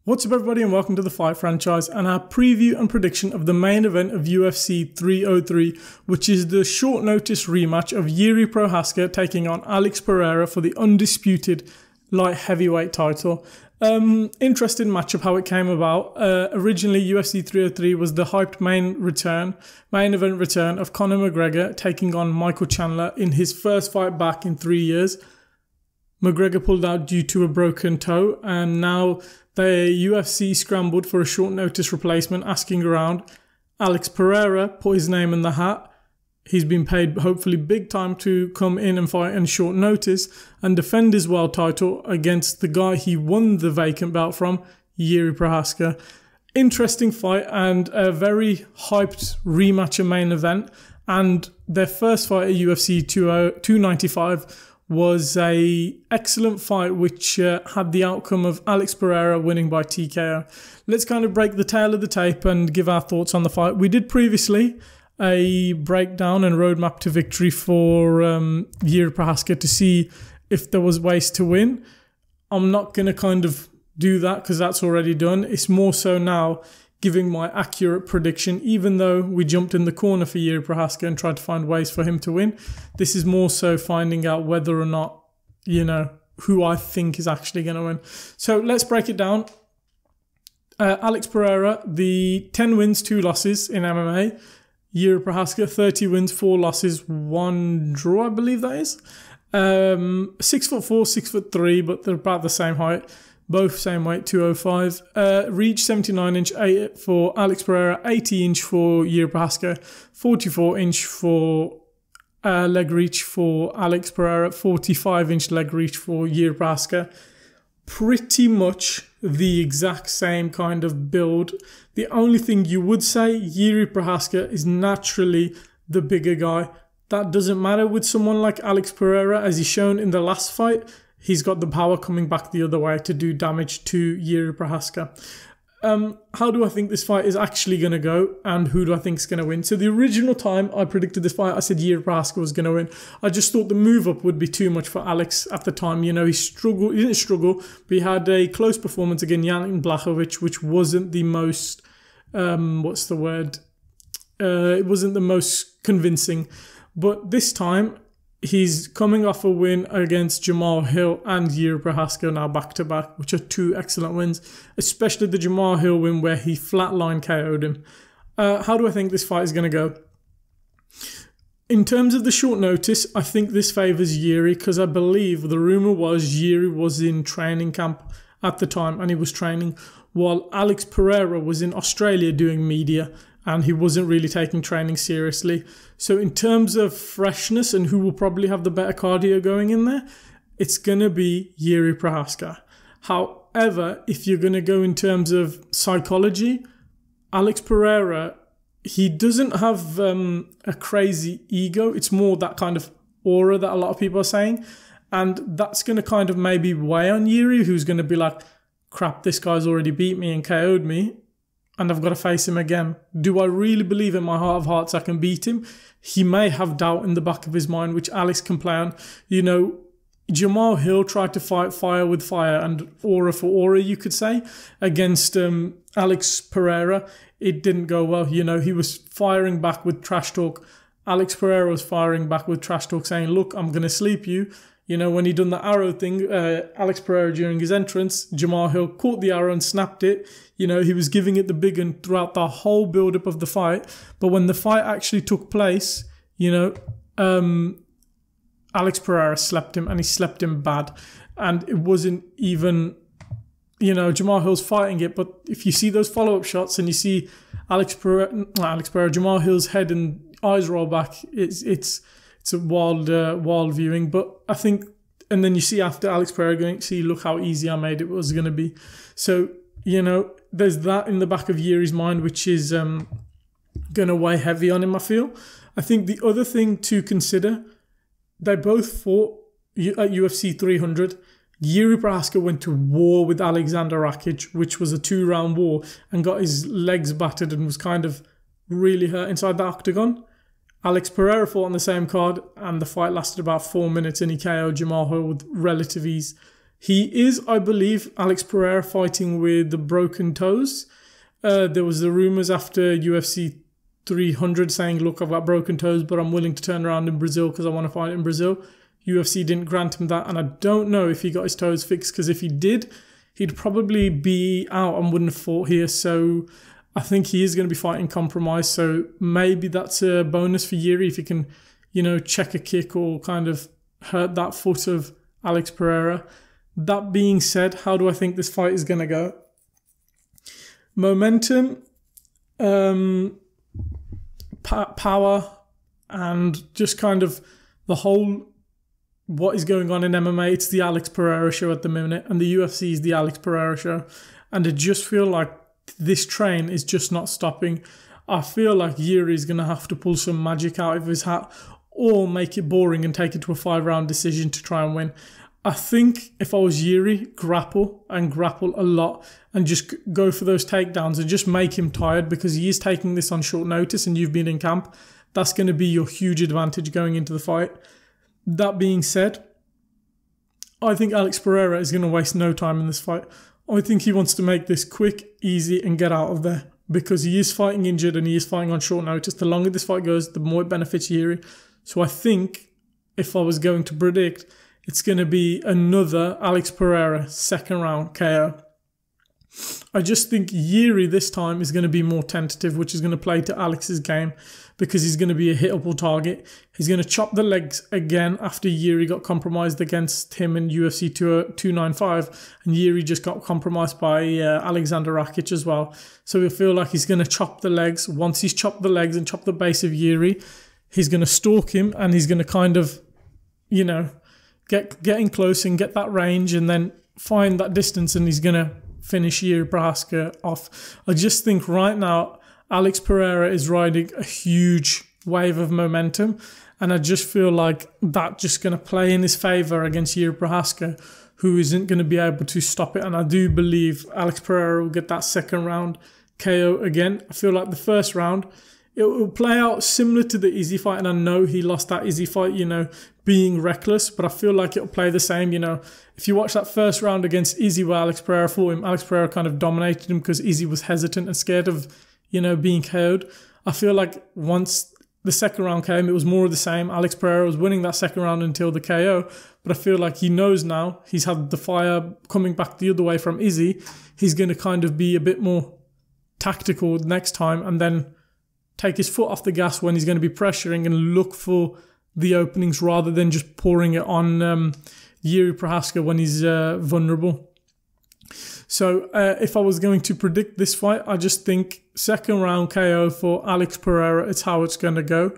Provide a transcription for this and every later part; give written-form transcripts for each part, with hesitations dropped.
What's up everybody and welcome to the Fight Franchise and our preview and prediction of the main event of UFC 303, which is the short notice rematch of Jiri Prochazka taking on Alex Pereira for the undisputed light heavyweight title. Interesting matchup how it came about. Originally UFC 303 was the hyped main event return of Conor McGregor taking on Michael Chandler in his first fight back in 3 years. McGregor pulled out due to a broken toe, and now the UFC scrambled for a short notice replacement, asking around. Alex Pereira put his name in the hat. He's been paid hopefully big time to come in and fight in short notice and defend his world title against the guy he won the vacant belt from, Jiri Prochazka. Interesting fight and a very hyped rematch and main event. And their first fight at UFC 295 was a excellent fight which had the outcome of Alex Pereira winning by TKO. Let's kind of break the tail of the tape and give our thoughts on the fight. We did previously a breakdown and roadmap to victory for Jiri Prochazka to see if there was ways to win. I'm not going to kind of do that because that's already done. It's more so now giving my accurate prediction, even though we jumped in the corner for Jiri Prochazka and tried to find ways for him to win. This is more so finding out whether or not, who I think is actually going to win. So let's break it down. Alex Pereira, the 10 wins, 2 losses in MMA. Jiri Prochazka, 30 wins, 4 losses, 1 draw, I believe that is. 6'4", 6'3", but they're about the same height. Both same weight, 205. Reach 79-inch for Alex Pereira, 80-inch for Jiri Prochazka, 44-inch for leg reach for Alex Pereira, 45-inch leg reach for Jiri Prochazka. Pretty much the exact same kind of build. The only thing you would say, Jiri Prochazka is naturally the bigger guy. That doesn't matter with someone like Alex Pereira, as he's shown in the last fight. He's got the power coming back the other way to do damage to Jiri Prochazka. How do I think this fight is actually going to go, and who do I think is going to win? So the original time I predicted this fight, I said Jiri Prochazka was going to win. I just thought the move up would be too much for Alex at the time. He didn't struggle, but he had a close performance against Jan Blachowicz, which wasn't the most, it wasn't the most convincing. But this time, he's coming off a win against Jamal Hill and Jiri Prochazka now back-to-back, which are 2 excellent wins, especially the Jamal Hill win where he flatline KO'd him. How do I think this fight is going to go? In terms of the short notice, I think this favours Jiri because I believe the rumour was Jiri was in training camp at the time and he was training while Alex Pereira was in Australia doing media and he wasn't really taking training seriously. So in terms of freshness and who will probably have the better cardio going in there, it's going to be Jiri Prochazka. However, if you're going to go in terms of psychology, Alex Pereira, he doesn't have a crazy ego. It's more that kind of aura that a lot of people are saying. And that's going to kind of maybe weigh on Jiri, who's going to be like, crap, this guy's already beat me and KO'd me, and I've got to face him again. Do I really believe in my heart of hearts I can beat him? He may have doubt in the back of his mind, which Alex can play on. Jamal Hill tried to fight fire with fire and aura for aura, you could say, against Alex Pereira. It didn't go well. He was firing back with trash talk. Alex Pereira was firing back with trash talk, saying, look, I'm going to sleep you. When he done the arrow thing, Alex Pereira during his entrance, Jamal Hill caught the arrow and snapped it. He was giving it the big one throughout the whole build-up of the fight. But when the fight actually took place, Alex Pereira slept him, and he slept him bad. And it wasn't even, Jamal Hill's fighting it. But if you see those follow-up shots and you see Jamal Hill's head and eyes roll back, it's a wild viewing. But I think, and then you see after Alex Pereira going, see, look how easy I made it was going to be. So, there's that in the back of Jiri's mind, which is going to weigh heavy on him, I feel. I think the other thing to consider, they both fought at UFC 300. Jiri Prochazka went to war with Alexander Rakic, which was a 2-round war, and got his legs battered and was kind of really hurt inside the octagon. Alex Pereira fought on the same card, and the fight lasted about 4 minutes, and he KO'd Jamal Hill with relative ease. He is, I believe, Alex Pereira fighting with the broken toes. There was the rumours after UFC 300 saying, look, I've got broken toes, but I'm willing to turn around in Brazil because I want to fight in Brazil. UFC didn't grant him that, and I don't know if he got his toes fixed, because if he did, he'd probably be out and wouldn't have fought here. So I think he is going to be fighting compromise. So maybe that's a bonus for Jiri if he can, you know, check a kick or kind of hurt that foot of Alex Pereira. That being said, how do I think this fight is going to go? Momentum, power, and just kind of the whole what is going on in MMA. It's the Alex Pereira show at the minute, and the UFC is the Alex Pereira show. And I just feel like this train is just not stopping. I feel like Jiri is going to have to pull some magic out of his hat or make it boring and take it to a 5-round decision to try and win. I think if I was Jiri, grapple a lot and just go for those takedowns and just make him tired, because he is taking this on short notice and you've been in camp. That's going to be your huge advantage going into the fight. That being said, I think Alex Pereira is going to waste no time in this fight. I think he wants to make this quick, easy, and get out of there, because he is fighting injured and he is fighting on short notice. The longer this fight goes, the more it benefits Jiri. So I think, if I was going to predict, it's going to be another Alex Pereira second round KO. I just think Jiri this time is going to be more tentative, which is going to play to Alex's game, because he's going to be a hittable target. He's going to chop the legs again after Jiri got compromised against him in UFC 295, and Jiri just got compromised by Alexander Rakic as well. So we feel like he's going to chop the legs. Once he's chopped the legs and chopped the base of Jiri, he's going to stalk him, and he's going to kind of, you know, get in close and get that range and then find that distance, and he's going to finish Jiri Prochazka off. I just think right now Alex Pereira is riding a huge wave of momentum, and I just feel like that's just going to play in his favour against Jiri Prochazka, who isn't going to be able to stop it. And I do believe Alex Pereira will get that second round KO again. I feel like the first round, it will play out similar to the Izzy fight, and I know he lost that Izzy fight, you know, being reckless, but I feel like it'll play the same. You know, if you watch that first round against Izzy where Alex Pereira fought him, Alex Pereira kind of dominated him because Izzy was hesitant and scared of, you know, being KO'd. I feel like once the second round came, it was more of the same. Alex Pereira was winning that second round until the KO, but I feel like he knows now, he's had the fire coming back the other way from Izzy. He's going to kind of be a bit more tactical next time, and then take his foot off the gas when he's going to be pressuring and look for the openings rather than just pouring it on Jiri Prochazka when he's vulnerable. So if I was going to predict this fight, I just think second round KO for Alex Pereira. It's how it's going to go.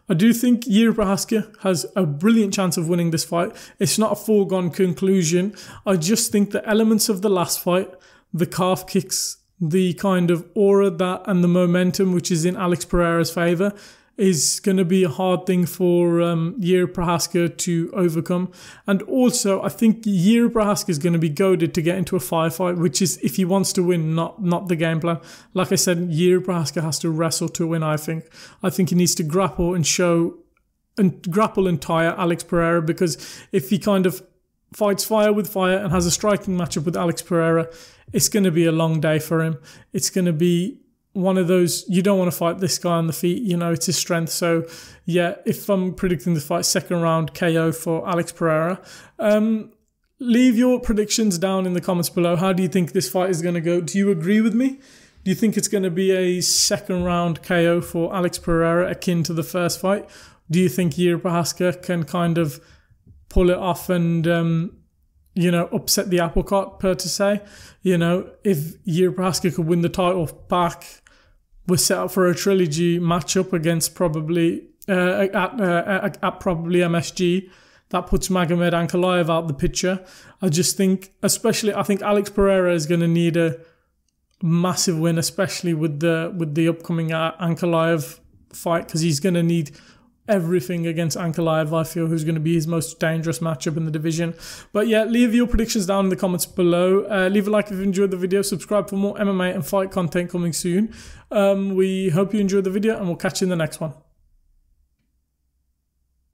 I do think Jiri Prochazka has a brilliant chance of winning this fight. It's not a foregone conclusion. I just think the elements of the last fight, the calf kicks, the kind of aura that and the momentum which is in Alex Pereira's favour, is going to be a hard thing for Jiri Prochazka to overcome. And also, I think Jiri Prochazka is going to be goaded to get into a firefight, which is if he wants to win, not the game plan. Like I said, Jiri Prochazka has to wrestle to win, I think. I think he needs to grapple and grapple and tire Alex Pereira, because if he kind of fights fire with fire and has a striking matchup with Alex Pereira, it's going to be a long day for him. It's going to be one of those, you don't want to fight this guy on the feet, you know, it's his strength. So yeah, if I'm predicting the fight, second round KO for Alex Pereira. Leave your predictions down in the comments below. How do you think this fight is going to go? Do you agree with me? Do you think it's going to be a second round KO for Alex Pereira akin to the first fight? Do you think Jiri Prochazka can kind of pull it off and you know, upset the apple cart, per to say? You know, if Jiri Prochazka could win the title back, we're set up for a trilogy matchup against probably at probably MSG. That puts Magomed Ankalaev out the picture. I just think, I think Alex Pereira is going to need a massive win, especially with the upcoming Ankalaev fight, because he's going to need everything against Ankalaev, I feel, who's going to be his most dangerous matchup in the division. But yeah, leave your predictions down in the comments below. Leave a like if you enjoyed the video. Subscribe for more MMA and fight content coming soon. We hope you enjoyed the video, and we'll catch you in the next one.